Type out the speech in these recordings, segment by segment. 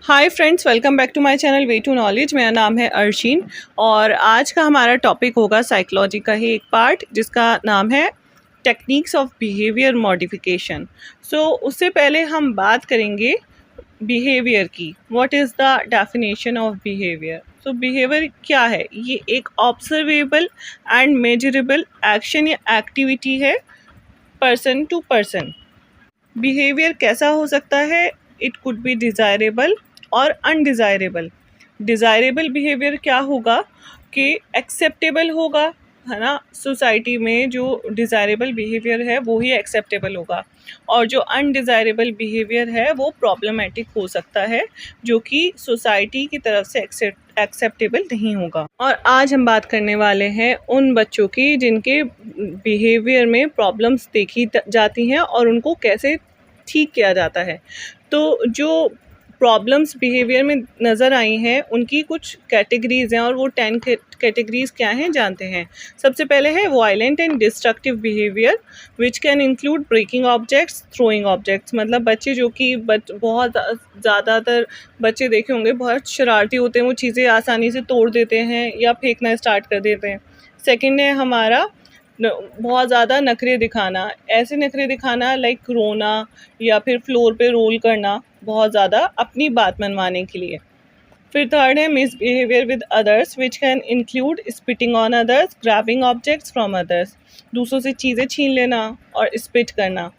Hi friends, welcome back to my channel way to knowledge. मेरा नाम है अर्शीन और आज का हमारा टॉपिक होगा साइकोलॉजी का ही एक पार्ट जिसका नाम है टेक्निक्स ऑफ बिहेवियर मॉडिफिकेशन। सो उससे पहले हम बात करेंगे बिहेवियर की। What is the definition of behaviour? So behaviour क्या है? ये एक ऑब्जर्वेबल एंड मेजरेबल एक्शन या एक्टिविटी है पर्सन टू पर्सन। बिहेवियर कैसा हो सकता है? इट कुड बी डिज़ायरेबल और अनडिज़ायरेबल। डिज़ायरेबल बिहेवियर क्या होगा कि एक्सेप्टेबल होगा, है ना। सोसाइटी में जो डिज़ायरेबल बिहेवियर है वो ही एक्सेप्टेबल होगा और जो अनडिज़ायरेबल बिहेवियर है वो प्रॉब्लमेटिक हो सकता है, जो कि सोसाइटी की तरफ से एक्सेप्टेबल नहीं होगा। और आज हम बात करने वाले हैं उन बच्चों की जिनके बिहेवियर में प्रॉब्लम्स देखी जाती हैं और उनको कैसे ठीक किया जाता है। तो जो प्रॉब्लम्स बिहेवियर में नज़र आई हैं उनकी कुछ कैटेगरीज़ हैं और वो 10 कैटेगरीज़ क्या हैं जानते हैं। सबसे पहले है violent and destructive behaviour which can include breaking objects, throwing objects. मतलब बच्चे जो कि बहुत ज़्यादातर बच्चे देखे होंगे बहुत शरारती होते हैं, वो चीज़ें आसानी से तोड़ देते हैं या फेंकना स्टार्ट कर देते हैं। सेकेंड है हमारा बहुत ज़्यादा नखरे दिखाना, ऐसे नखरे दिखाना लाइक रोना या फिर फ्लोर पे रोल करना बहुत ज़्यादा अपनी बात मनवाने के लिए। फिर थर्ड है misbehaviour with others which can include spitting on others, grabbing objects from others, दूसरों से चीज़ें छीन लेना और स्पिट करना।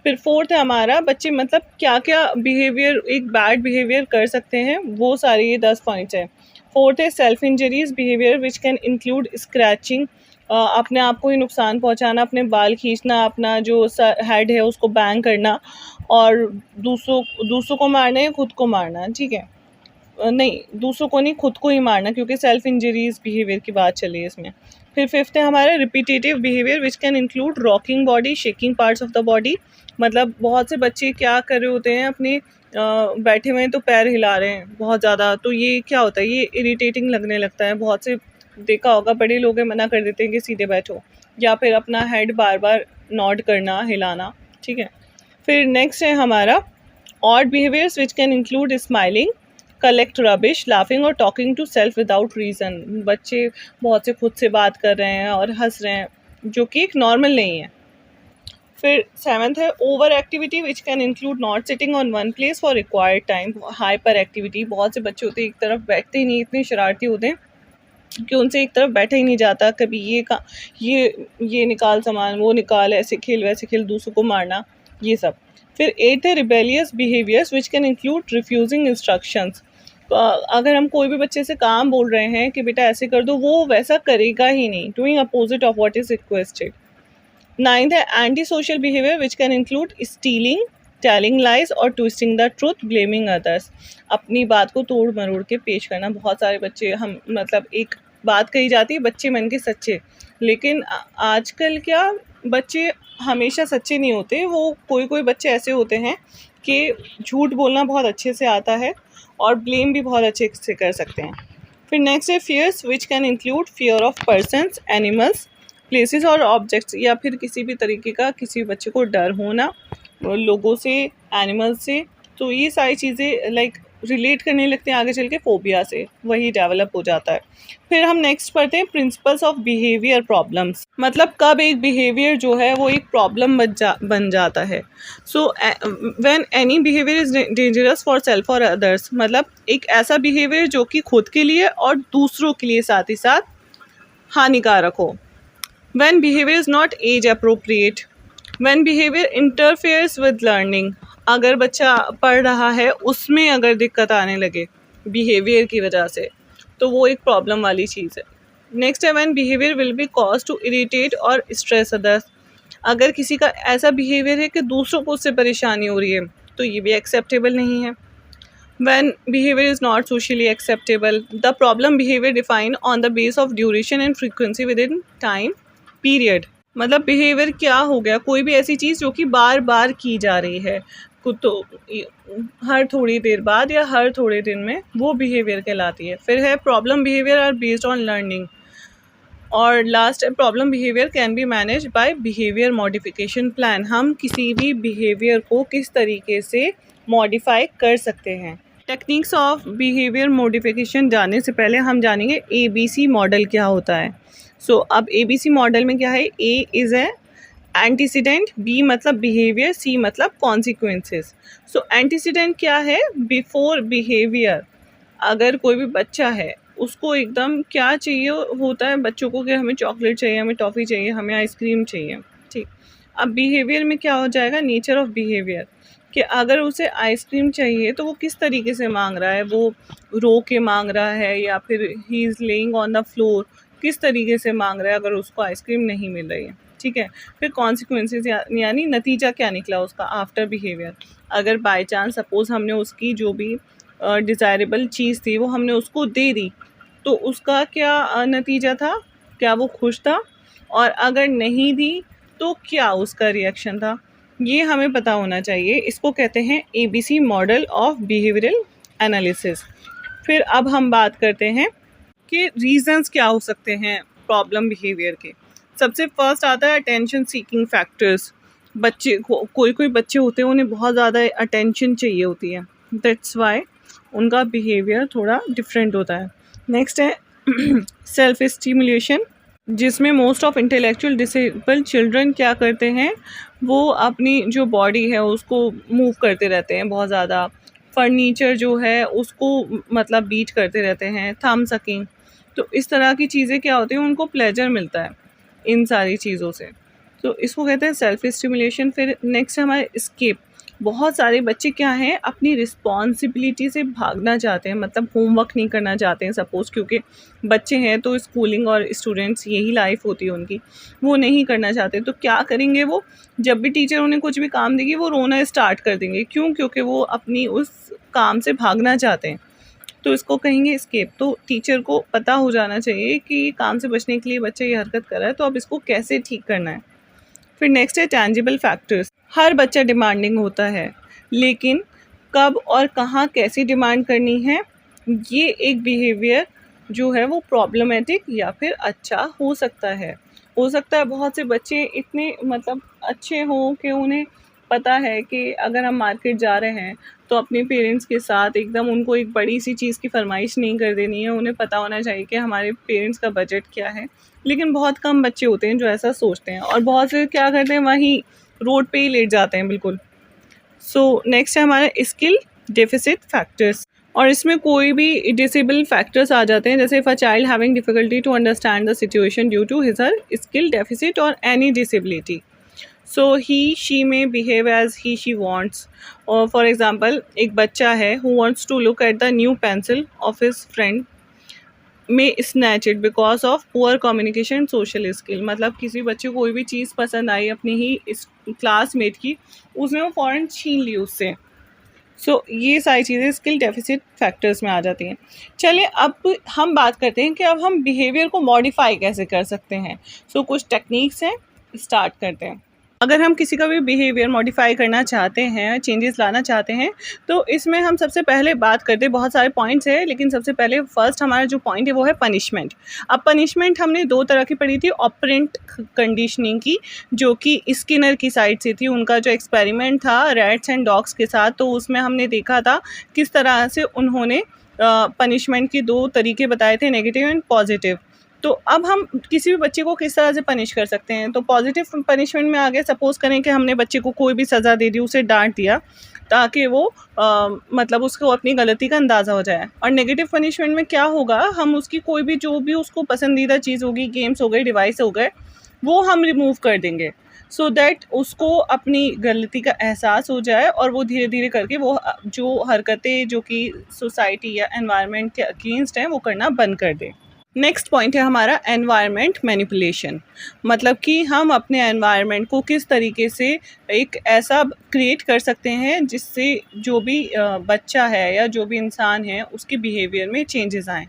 फिर फोर्थ है हमारा बच्चे मतलब क्या क्या बिहेवियर एक बैड बिहेवियर कर सकते हैं, वो सारे ये 10 पॉइंट्स हैं। फोर्थ है self injuries behaviour which can include scratching, अपने आप को ही नुकसान पहुंचाना, अपने बाल खींचना, अपना जो हेड है उसको बैंग करना और दूसरों को मारना या खुद को मारना। ठीक है, नहीं, दूसरों को नहीं, खुद को ही मारना, क्योंकि सेल्फ इंजरीज बिहेवियर की बात चली है इसमें। फिर फिफ्थ है हमारा repetitive behaviour which can include rocking body, shaking parts of the body. मतलब बहुत से बच्चे क्या कर रहे होते हैं, अपने बैठे हुए हैं तो पैर हिला रहे हैं बहुत ज़्यादा, तो ये क्या होता है, ये इरिटेटिंग लगने लगता है। बहुत से देखा होगा बड़े लोग मना कर देते हैं कि सीधे बैठो, या फिर अपना हेड बार बार नॉड करना, हिलाना। ठीक है, फिर नेक्स्ट है हमारा odd behaviours which can include smiling, collect rubbish, laughing और talking to self without reason. बच्चे बहुत से खुद से बात कर रहे हैं और हंस रहे हैं, जो कि एक नॉर्मल नहीं है। फिर सेवन्थ है over activity which can include not sitting on one place for required time. Hyper activity, बहुत से बच्चे होते हैं एक तरफ बैठते ही नहीं, इतने शरारती होते हैं कि उनसे एक तरफ बैठा ही नहीं जाता। कभी ये निकाल सामान, वो निकाल, ऐसे खेल वैसे खेल, दूसरों को मारना, ये सब। फिर एट है rebellious behaviours which can include refusing instructions. अगर हम कोई भी बच्चे से काम बोल रहे हैं कि बेटा ऐसे कर दो, वो वैसा करेगा ही नहीं, doing opposite of what is requested. Ninth है anti social behaviour which can include stealing, telling lies और twisting the truth, blaming others. अपनी बात को तोड़ मरोड़ के पेश करना। बहुत सारे बच्चे, हम मतलब एक बात कही जाती है बच्चे मन के सच्चे, लेकिन आजकल क्या बच्चे हमेशा सच्चे नहीं होते। वो कोई बच्चे ऐसे होते हैं कि झूठ बोलना बहुत अच्छे से आता है और ब्लेम भी बहुत अच्छे से कर सकते हैं। फिर नेक्स्ट है fears which can include fear of persons, animals, places और ऑब्जेक्ट्स। या फिर किसी भी तरीके का किसी बच्चे को डर होना लोगों से, एनिमल्स से। तो ये सारी चीज़ें लाइक रिलेट करने लगते हैं आगे चल के फोबिया से, वही डेवलप हो जाता है। फिर हम नेक्स्ट पढ़ते हैं प्रिंसिपल्स ऑफ बिहेवियर प्रॉब्लम्स। मतलब कब एक बिहेवियर जो है वो एक प्रॉब्लम बन जाता है। So when any behaviour is dangerous for self और अदर्स। मतलब एक ऐसा बिहेवियर जो कि खुद के लिए और दूसरों के लिए साथ ही साथ हानिकारक हो। When behavior is not age appropriate, when behavior interferes with learning, अगर बच्चा पढ़ रहा है उसमें अगर दिक्कत आने लगे बिहेवियर की वजह से, तो वो एक प्रॉब्लम वाली चीज़ है। नेक्स्ट है when behavior will be caused to irritate और stress others। अगर किसी का ऐसा बिहेवियर है कि दूसरों को उससे परेशानी हो रही है, तो ये भी एक्सेप्टेबल नहीं है। When behavior is not socially acceptable, the problem behavior defined on the base of duration and frequency within time period. मतलब बिहेवियर क्या हो गया, कोई भी ऐसी चीज़ जो कि बार बार की जा रही है, तो हर थोड़ी देर बाद या हर थोड़े दिन में, वो बिहेवियर कहलाती है। फिर है problem behaviour are based on learning. और लास्ट है problem behaviour can be manage by behaviour modification plan. हम किसी भी बिहेवियर को किस तरीके से मॉडिफाई कर सकते हैं, टेक्निक्स ऑफ बिहेवियर मॉडिफिकेशन जानने से पहले हम जानेंगे ABC मॉडल क्या होता है। अब ABC मॉडल में क्या है, A is a antecedent, B मतलब बिहेवियर, सी मतलब कॉन्सिक्वेंसेस। एंटीसीडेंट क्या है, बिफोर बिहेवियर। अगर कोई भी बच्चा है उसको एकदम क्या चाहिए होता है बच्चों को, कि हमें चॉकलेट चाहिए, हमें टॉफ़ी चाहिए, हमें आइसक्रीम चाहिए, ठीक। अब बिहेवियर में क्या हो जाएगा, नेचर ऑफ बिहेवियर, कि अगर उसे आइसक्रीम चाहिए तो वो किस तरीके से मांग रहा है, वो रो के मांग रहा है या फिर he is laying on the floor, किस तरीके से मांग रहा है अगर उसको आइसक्रीम नहीं मिल रही है, ठीक है। फिर कॉन्सिक्वेंसेस यानी नतीजा क्या निकला उसका आफ्टर बिहेवियर। अगर बाय चांस सपोज़ हमने उसकी जो भी डिज़ायरेबल चीज़ थी वो हमने उसको दे दी, तो उसका क्या नतीजा था, क्या वो खुश था, और अगर नहीं दी तो क्या उसका रिएक्शन था, ये हमें पता होना चाहिए। इसको कहते हैं ABC model of behavioural analysis. फिर अब हम बात करते हैं कि रीजंस क्या हो सकते हैं प्रॉब्लम बिहेवियर के। सबसे फर्स्ट आता है अटेंशन सीकिंग फैक्टर्स। बच्चे को कोई बच्चे होते हैं उन्हें बहुत ज़्यादा अटेंशन चाहिए होती है, दैट्स वाई उनका बिहेवियर थोड़ा डिफरेंट होता है। नेक्स्ट है सेल्फ स्टिमुलेशन, जिसमें most of intellectual disabled children क्या करते हैं, वो अपनी जो बॉडी है उसको मूव करते रहते हैं बहुत ज़्यादा। फर्नीचर जो है उसको मतलब बीट करते रहते हैं, थंब सकिंग। तो इस तरह की चीज़ें क्या होती हैं, उनको प्लेजर मिलता है इन सारी चीज़ों से, तो इसको कहते हैं सेल्फ स्टिमुलेशन। फिर नेक्स्ट है हमारे स्केप। बहुत सारे बच्चे क्या हैं, अपनी रिस्पॉन्सिबिलिटी से भागना चाहते हैं, मतलब होमवर्क नहीं करना चाहते हैं सपोज़, क्योंकि बच्चे हैं तो स्कूलिंग और स्टूडेंट्स यही लाइफ होती है उनकी, वो नहीं करना चाहते। तो क्या करेंगे वो, जब भी टीचर उन्हें कुछ भी काम देगी वो रोना स्टार्ट कर देंगे। क्यों? क्योंकि वो अपनी उस काम से भागना चाहते हैं, तो इसको कहेंगे स्केप। तो टीचर को पता हो जाना चाहिए कि काम से बचने के लिए बच्चा ये हरकत कर रहा है, तो अब इसको कैसे ठीक करना है। फिर नेक्स्ट है टैंजिबल फैक्टर्स। हर बच्चा डिमांडिंग होता है, लेकिन कब और कहाँ कैसी डिमांड करनी है, ये एक बिहेवियर जो है वो प्रॉब्लमेटिक या फिर अच्छा हो सकता है। बहुत से बच्चे इतने मतलब अच्छे हों कि उन्हें पता है कि अगर हम मार्केट जा रहे हैं तो अपने पेरेंट्स के साथ एकदम उनको एक बड़ी सी चीज़ की फरमाइश नहीं कर देनी है। उन्हें पता होना चाहिए कि हमारे पेरेंट्स का बजट क्या है। लेकिन बहुत कम बच्चे होते हैं जो ऐसा सोचते हैं, और बहुत से क्या करते हैं, वहीं रोड पे ही लेट जाते हैं बिल्कुल। नेक्स्ट है हमारा स्किल डेफिसिट फैक्टर्स, और इसमें कोई भी डिसेबल फैक्टर्स आ जाते हैं, जैसे if a child having difficulty to understand the situation due to his her skill deficit और any disability, so he she may behave as he she wants. और for example एक बच्चा है who wants to look at the new pencil of his friend may snatch it because of poor communication social skill. मतलब किसी बच्चे को कोई भी चीज़ पसंद आई अपनी ही इस क्लासमेट की, उसने वो फ़ौरन छीन ली उससे। ये सारी चीज़ें स्किल डेफिसिट फैक्टर्स में आ जाती हैं। चलिए अब हम बात करते हैं कि अब हम बिहेवियर को मॉडिफाई कैसे कर सकते हैं। कुछ टेक्निक्स हैं, स्टार्ट करते हैं। अगर हम किसी का भी बिहेवियर मॉडिफाई करना चाहते हैं, चेंजेस लाना चाहते हैं, तो इसमें हम सबसे पहले बात करते हैं, बहुत सारे पॉइंट्स हैं, लेकिन सबसे पहले फर्स्ट हमारा जो पॉइंट है वो है पनिशमेंट। अब पनिशमेंट हमने दो तरह की पढ़ी थी, ऑपरेंट कंडीशनिंग की, जो कि स्किनर की साइड से थी। उनका जो एक्सपेरिमेंट था रैट्स एंड डॉग्स के साथ, तो उसमें हमने देखा था किस तरह से उन्होंने पनिशमेंट के दो तरीके बताए थे, नेगेटिव एंड पॉजिटिव। तो अब हम किसी भी बच्चे को किस तरह से पनिश कर सकते हैं। तो पॉजिटिव पनिशमेंट में आ गया, सपोज़ करें कि हमने बच्चे को कोई भी सज़ा दे दी, उसे डांट दिया ताकि वो मतलब उसको अपनी गलती का अंदाज़ा हो जाए। और नेगेटिव पनिशमेंट में क्या होगा, हम उसकी कोई भी जो भी उसको पसंदीदा चीज़ होगी, गेम्स हो गए, डिवाइस हो गए, वो हम रिमूव कर देंगे, सो दैट उसको अपनी गलती का एहसास हो जाए और वो धीरे धीरे करके वो जो हरकतें जो कि सोसाइटी या एनवायरनमेंट के अगेंस्ट हैं वो करना बंद कर दें। नेक्स्ट पॉइंट है हमारा एनवायरनमेंट मैनिपुलेशन। मतलब कि हम अपने एनवायरनमेंट को किस तरीके से एक ऐसा क्रिएट कर सकते हैं जिससे जो भी बच्चा है या जो भी इंसान है उसके बिहेवियर में चेंजेस आएँ।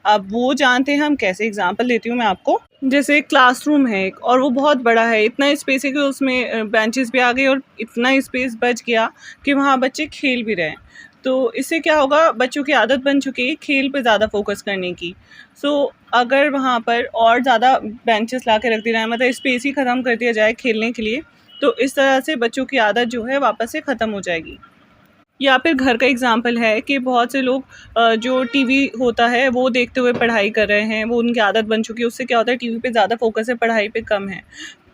अब वो जानते हैं हम कैसे, एग्जांपल देती हूँ मैं आपको। जैसे क्लासरूम है एक और वो बहुत बड़ा है, इतना स्पेस है कि उसमें बेंचेस भी आ गई और इतना स्पेस बच गया कि वहाँ बच्चे खेल भी रहे हैं। तो इससे क्या होगा, बच्चों की आदत बन चुकी है खेल पे ज़्यादा फोकस करने की। अगर वहाँ पर और ज़्यादा बेंचेस ला के रख दिया जाए, मतलब स्पेस ही ख़त्म कर दिया जाए खेलने के लिए, तो इस तरह से बच्चों की आदत जो है वापस से ख़त्म हो जाएगी। या फिर घर का एग्जाम्पल है कि बहुत से लोग जो टीवी होता है वो देखते हुए पढ़ाई कर रहे हैं, वो उनकी आदत बन चुकी है। उससे क्या होता है, टीवी पे ज़्यादा फोकस है, पढ़ाई पे कम है।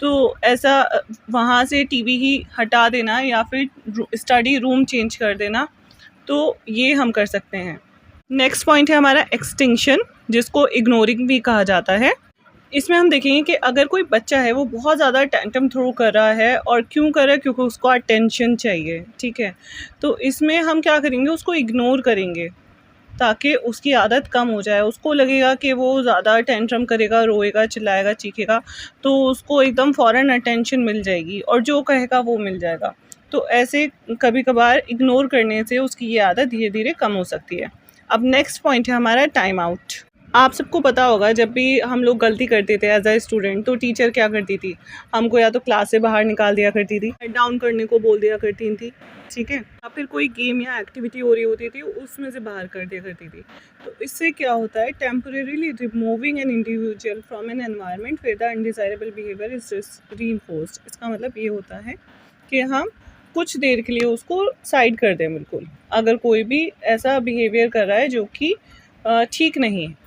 तो ऐसा वहाँ से टीवी ही हटा देना या फिर स्टडी रूम चेंज कर देना, तो ये हम कर सकते हैं। नेक्स्ट पॉइंट है हमारा एक्सटिंक्शन, जिसको इग्नोरिंग भी कहा जाता है। इसमें हम देखेंगे कि अगर कोई बच्चा है वो बहुत ज़्यादा टैंट्रम थ्रो कर रहा है, और क्यों कर रहा है, क्योंकि उसको अटेंशन चाहिए, ठीक है। तो इसमें हम क्या करेंगे, उसको इग्नोर करेंगे ताकि उसकी आदत कम हो जाए। उसको लगेगा कि वो ज़्यादा टेंट्रम करेगा, रोएगा, चिल्लाएगा, चीखेगा, तो उसको एकदम फ़ौरन अटेंशन मिल जाएगी और जो कहेगा वो मिल जाएगा। तो ऐसे कभी कभार इग्नोर करने से उसकी ये आदत धीरे धीरे कम हो सकती है। अब नेक्स्ट पॉइंट है हमारा टाइम आउट। आप सबको पता होगा, जब भी हम लोग गलती करते थे एज अ स्टूडेंट, तो टीचर क्या करती थी, हमको या तो क्लास से बाहर निकाल दिया करती थी, डाउन करने को बोल दिया करती थी, ठीक है, या फिर कोई गेम या एक्टिविटी हो रही होती थी उसमें से बाहर कर दिया करती थी। तो इससे क्या होता है, temporarily removing an individual from an environment where the undesirable behaviour is reinforced. इसका मतलब ये होता है कि हम कुछ देर के लिए उसको साइड कर दें, बिल्कुल, अगर कोई भी ऐसा बिहेवियर कर रहा है जो कि ठीक नहीं है।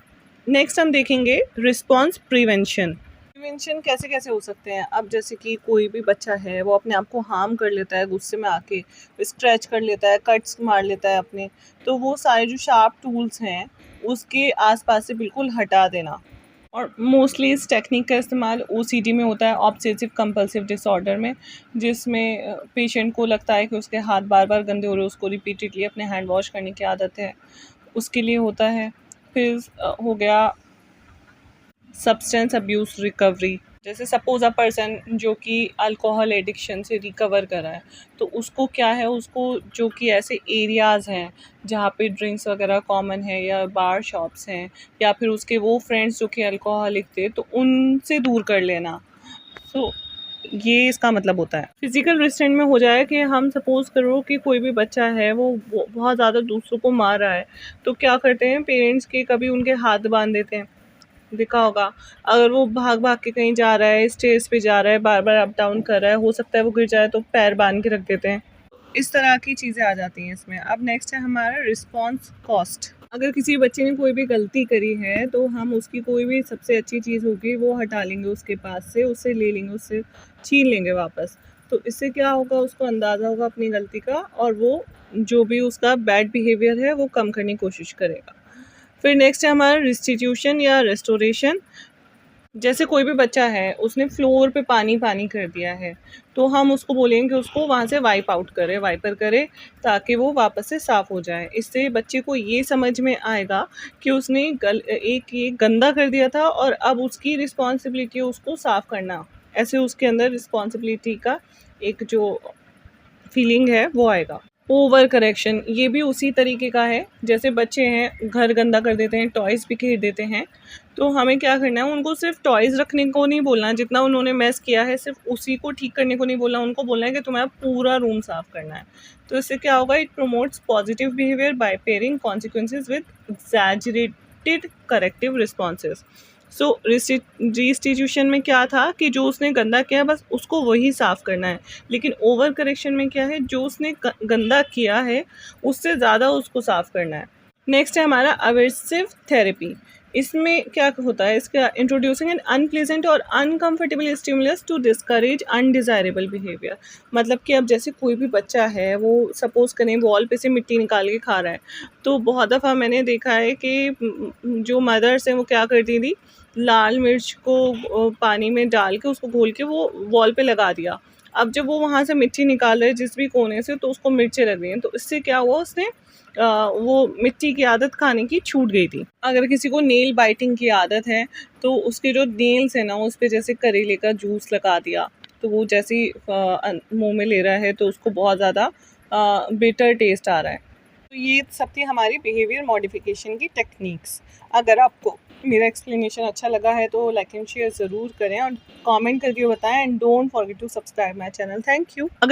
नेक्स्ट हम देखेंगे रिस्पॉन्स प्रिवेंशन। प्रिवेंशन कैसे कैसे हो सकते हैं। अब जैसे कि कोई भी बच्चा है वो अपने आप को हार्म कर लेता है गुस्से में आके, स्क्रैच कर लेता है, कट्स मार लेता है अपने, तो वो सारे जो शार्प टूल्स हैं उसके आसपास से बिल्कुल हटा देना। और मोस्टली इस टेक्निक का इस्तेमाल ओसीडी में होता है, ऑब्सेसिव कंपल्सिव डिसऑर्डर में, जिसमें पेशेंट को लगता है कि उसके हाथ बार बार गंदे हो रहे हैं, उसको रिपीटेडली अपने हैंड वॉश करने की आदत है, उसके लिए होता है। फिर हो गया सब्सटेंस अब्यूज़ रिकवरी। जैसे सपोज़ अ पर्सन जो कि अल्कोहल एडिक्शन से रिकवर कर रहा है, तो उसको क्या है, उसको जो कि ऐसे एरियाज़ हैं जहाँ पे ड्रिंक्स वगैरह कॉमन है या बार शॉप्स हैं, या फिर उसके वो फ्रेंड्स जो कि अल्कोहलिक थे, तो उनसे दूर कर लेना। तो ये इसका मतलब होता है। फिजिकल रिस्ट्रेंट में हो जाए कि हम सपोज़ करो कि कोई भी बच्चा है वो बहुत ज़्यादा दूसरों को मार रहा है, तो क्या करते हैं पेरेंट्स के, कभी उनके हाथ बांध देते हैं, देखा होगा। अगर वो भाग भाग के कहीं जा रहा है, स्टेज पे जा रहा है, बार बार अप डाउन कर रहा है, हो सकता है वो गिर जाए, तो पैर बांध के रख देते हैं। इस तरह की चीज़ें आ जाती हैं इसमें। अब नेक्स्ट है हमारा रिस्पॉन्स कॉस्ट। अगर किसी बच्चे ने कोई भी गलती करी है, तो हम उसकी कोई भी सबसे अच्छी चीज़ होगी वो हटा लेंगे उसके पास से, उससे ले लेंगे, उससे छीन लेंगे वापस। तो इससे क्या होगा, उसको अंदाज़ा होगा अपनी गलती का, और वो जो भी उसका बैड बिहेवियर है वो कम करने की कोशिश करेगा। फिर नेक्स्ट है हमारा रिस्टिट्यूशन या रेस्टोरेशन। जैसे कोई भी बच्चा है, उसने फ्लोर पे पानी पानी कर दिया है, तो हम उसको बोलेंगे कि उसको वहाँ से वाइप आउट करे, वाइपर करे, ताकि वो वापस से साफ़ हो जाए। इससे बच्चे को ये समझ में आएगा कि उसने एक ये गंदा कर दिया था और अब उसकी रिस्पॉन्सिबिलिटी है उसको साफ़ करना। ऐसे उसके अंदर रिस्पॉन्सिबिलिटी का एक जो फीलिंग है वो आएगा। ओवर करेक्शन, ये भी उसी तरीके का है। जैसे बच्चे हैं, घर गंदा कर देते हैं, टॉयज़ बिखेर देते हैं, तो हमें क्या करना है, उनको सिर्फ टॉयज़ रखने को नहीं बोलना, जितना उन्होंने मेस किया है सिर्फ उसी को ठीक करने को नहीं बोलना, उनको बोलना है कि तुम्हें अब पूरा रूम साफ़ करना है। तो इससे क्या होगा, it promotes positive behaviour by pairing consequences with exaggerated corrective responses. So restitution में क्या था कि जो उसने गंदा किया बस उसको वही साफ़ करना है, लेकिन ओवर करेक्शन में क्या है, जो उसने गंदा किया है उससे ज़्यादा उसको साफ़ करना है। नेक्स्ट है हमारा अवर्सिव थेरेपी। इसमें क्या होता है, इसका इंट्रोड्यूसिंग एन अनप्लेजेंट और uncomfortable stimulus to discourage undesirable behaviour. मतलब कि अब जैसे कोई भी बच्चा है, वो सपोज़ करें वॉल पे से मिट्टी निकाल के खा रहा है, तो बहुत दफ़ा मैंने देखा है कि जो मदर्स हैं वो क्या करती थी, लाल मिर्च को पानी में डाल के उसको घोल के वो वॉल पे लगा दिया। अब जब वो वहाँ से मिट्टी निकाल रहे हैं जिस भी कोने से, तो उसको मिर्चें लग रही हैं, तो इससे क्या हुआ, उसने वो मिट्टी की आदत खाने की छूट गई थी। अगर किसी को नेल बाइटिंग की आदत है, तो उसके जो नेल्स हैं ना, उस पे जैसे करेले का जूस लगा दिया, तो वो जैसे ही मुँह में ले रहा है तो उसको बहुत ज़्यादा बिटर टेस्ट आ रहा है। तो ये सब थी हमारी बिहेवियर मॉडिफिकेशन की टेक्निक्स। अगर आपको मेरा एक्सप्लेनेशन अच्छा लगा है तो लाइक एंड शेयर ज़रूर करें और कमेंट करके बताएं, and don't forget to subscribe my channel. Thank you.